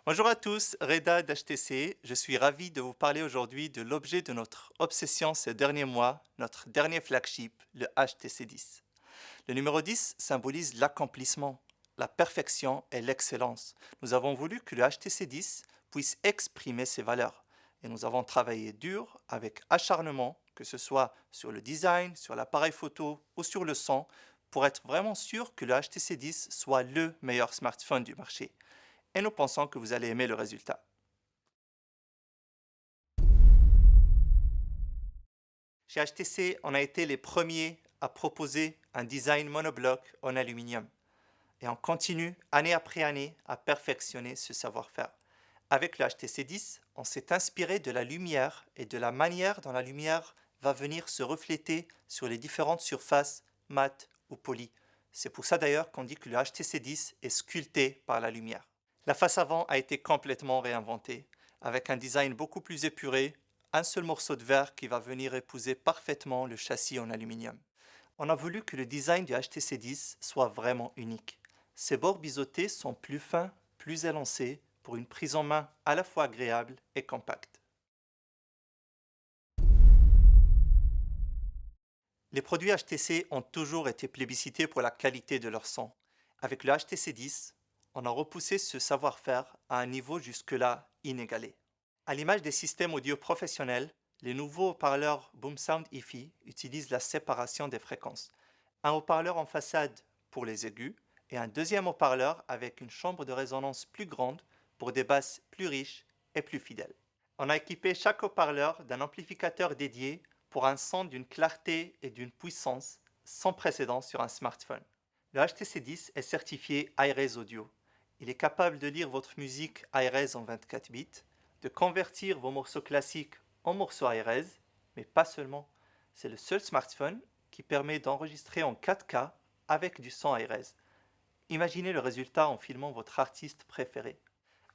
Bonjour à tous, Reda d'HTC. Je suis ravi de vous parler aujourd'hui de l'objet de notre obsession ces derniers mois, notre dernier flagship, le HTC 10. Le numéro 10 symbolise l'accomplissement, la perfection et l'excellence. Nous avons voulu que le HTC 10 puisse exprimer ces valeurs et nous avons travaillé dur avec acharnement, que ce soit sur le design, sur l'appareil photo ou sur le son, pour être vraiment sûr que le HTC 10 soit le meilleur smartphone du marché. Et nous pensons que vous allez aimer le résultat. Chez HTC, on a été les premiers à proposer un design monobloc en aluminium. Et on continue année après année à perfectionner ce savoir-faire. Avec le HTC 10, on s'est inspiré de la lumière et de la manière dont la lumière va venir se refléter sur les différentes surfaces mates ou polies. C'est pour ça d'ailleurs qu'on dit que le HTC 10 est sculpté par la lumière. La face avant a été complètement réinventée, avec un design beaucoup plus épuré, un seul morceau de verre qui va venir épouser parfaitement le châssis en aluminium. On a voulu que le design du HTC 10 soit vraiment unique. Ses bords biseautés sont plus fins, plus élancés, pour une prise en main à la fois agréable et compacte. Les produits HTC ont toujours été plébiscités pour la qualité de leur son. Avec le HTC 10, on a repoussé ce savoir-faire à un niveau jusque-là inégalé. À l'image des systèmes audio professionnels, les nouveaux haut-parleurs BoomSound hi-fi utilisent la séparation des fréquences. Un haut-parleur en façade pour les aigus et un deuxième haut-parleur avec une chambre de résonance plus grande pour des basses plus riches et plus fidèles. On a équipé chaque haut-parleur d'un amplificateur dédié pour un son d'une clarté et d'une puissance sans précédent sur un smartphone. Le HTC 10 est certifié iRes Audio. Il est capable de lire votre musique iRes en 24 bits, de convertir vos morceaux classiques en morceaux iRes, mais pas seulement. C'est le seul smartphone qui permet d'enregistrer en 4K avec du son iRes. Imaginez le résultat en filmant votre artiste préféré.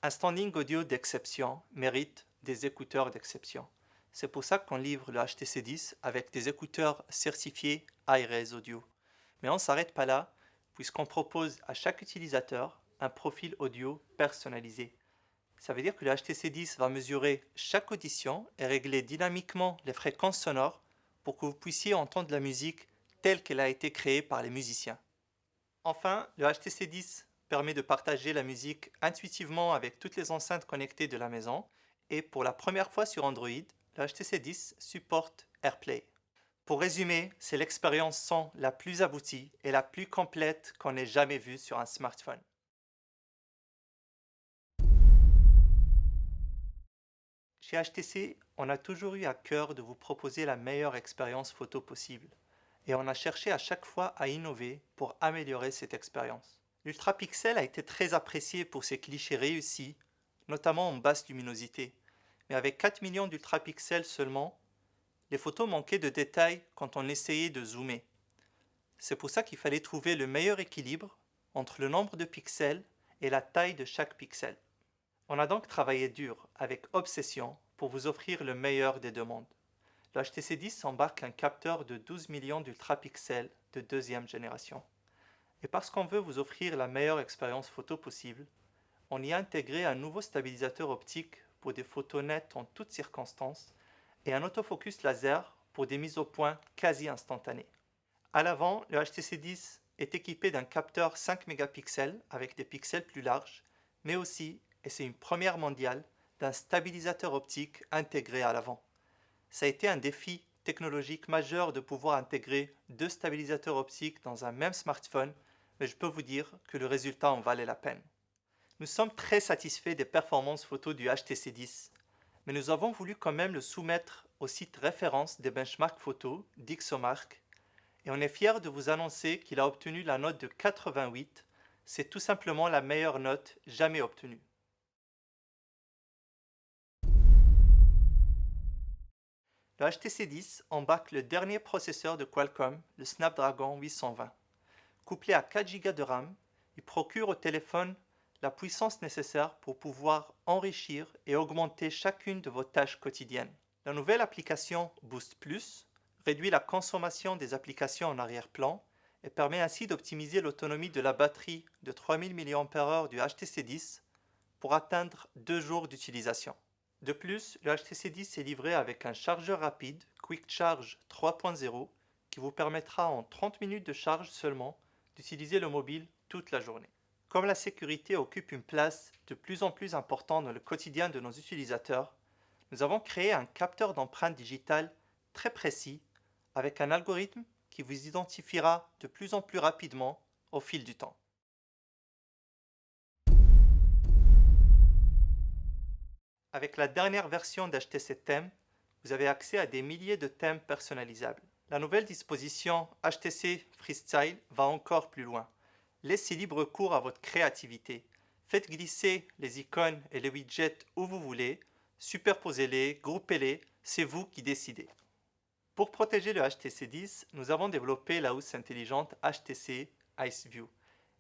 Un standing audio d'exception mérite des écouteurs d'exception. C'est pour ça qu'on livre le HTC 10 avec des écouteurs certifiés iRes Audio. Mais on ne s'arrête pas là, puisqu'on propose à chaque utilisateur un profil audio personnalisé. Ça veut dire que le HTC 10 va mesurer chaque audition et régler dynamiquement les fréquences sonores pour que vous puissiez entendre la musique telle qu'elle a été créée par les musiciens. Enfin, le HTC 10 permet de partager la musique intuitivement avec toutes les enceintes connectées de la maison et pour la première fois sur Android, le HTC 10 supporte AirPlay. Pour résumer, c'est l'expérience son la plus aboutie et la plus complète qu'on ait jamais vue sur un smartphone. Chez HTC, on a toujours eu à cœur de vous proposer la meilleure expérience photo possible et on a cherché à chaque fois à innover pour améliorer cette expérience. L'ultrapixel a été très apprécié pour ses clichés réussis, notamment en basse luminosité, mais avec 4 millions d'ultrapixels seulement, les photos manquaient de détails quand on essayait de zoomer. C'est pour ça qu'il fallait trouver le meilleur équilibre entre le nombre de pixels et la taille de chaque pixel. On a donc travaillé dur, avec obsession, pour vous offrir le meilleur des deux mondes. Le HTC 10 embarque un capteur de 12 millions d'ultrapixels de deuxième génération. Et parce qu'on veut vous offrir la meilleure expérience photo possible, on y a intégré un nouveau stabilisateur optique pour des photos nettes en toutes circonstances et un autofocus laser pour des mises au point quasi instantanées. À l'avant, le HTC 10 est équipé d'un capteur 5 mégapixels avec des pixels plus larges, mais aussi, et c'est une première mondiale, d'un stabilisateur optique intégré à l'avant. Ça a été un défi technologique majeur de pouvoir intégrer deux stabilisateurs optiques dans un même smartphone, mais je peux vous dire que le résultat en valait la peine. Nous sommes très satisfaits des performances photo du HTC 10, mais nous avons voulu quand même le soumettre au site référence des benchmarks photo d'Ixomark et on est fier de vous annoncer qu'il a obtenu la note de 88. C'est tout simplement la meilleure note jamais obtenue. Le HTC 10 embarque le dernier processeur de Qualcomm, le Snapdragon 820. Couplé à 4 Go de RAM, il procure au téléphone la puissance nécessaire pour pouvoir enrichir et augmenter chacune de vos tâches quotidiennes. La nouvelle application Boost Plus réduit la consommation des applications en arrière-plan et permet ainsi d'optimiser l'autonomie de la batterie de 3000 mAh du HTC 10 pour atteindre 2 jours d'utilisation. De plus, le HTC 10 est livré avec un chargeur rapide Quick Charge 3.0 qui vous permettra en 30 minutes de charge seulement d'utiliser le mobile toute la journée. Comme la sécurité occupe une place de plus en plus importante dans le quotidien de nos utilisateurs, nous avons créé un capteur d'empreinte digitale très précis avec un algorithme qui vous identifiera de plus en plus rapidement au fil du temps. Avec la dernière version d'HTC Theme, vous avez accès à des milliers de thèmes personnalisables. La nouvelle disposition HTC Freestyle va encore plus loin. Laissez libre cours à votre créativité. Faites glisser les icônes et les widgets où vous voulez, superposez-les, groupez-les, c'est vous qui décidez. Pour protéger le HTC 10, nous avons développé la housse intelligente HTC IceView.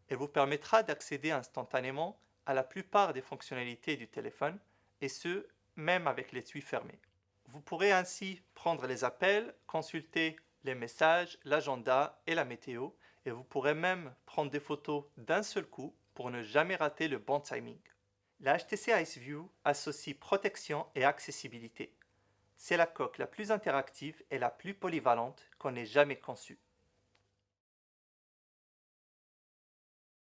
Elle vous permettra d'accéder instantanément à la plupart des fonctionnalités du téléphone, et ce, même avec l'étui fermé. Vous pourrez ainsi prendre les appels, consulter les messages, l'agenda et la météo, et vous pourrez même prendre des photos d'un seul coup pour ne jamais rater le bon timing. La HTC IceView associe protection et accessibilité. C'est la coque la plus interactive et la plus polyvalente qu'on ait jamais conçue.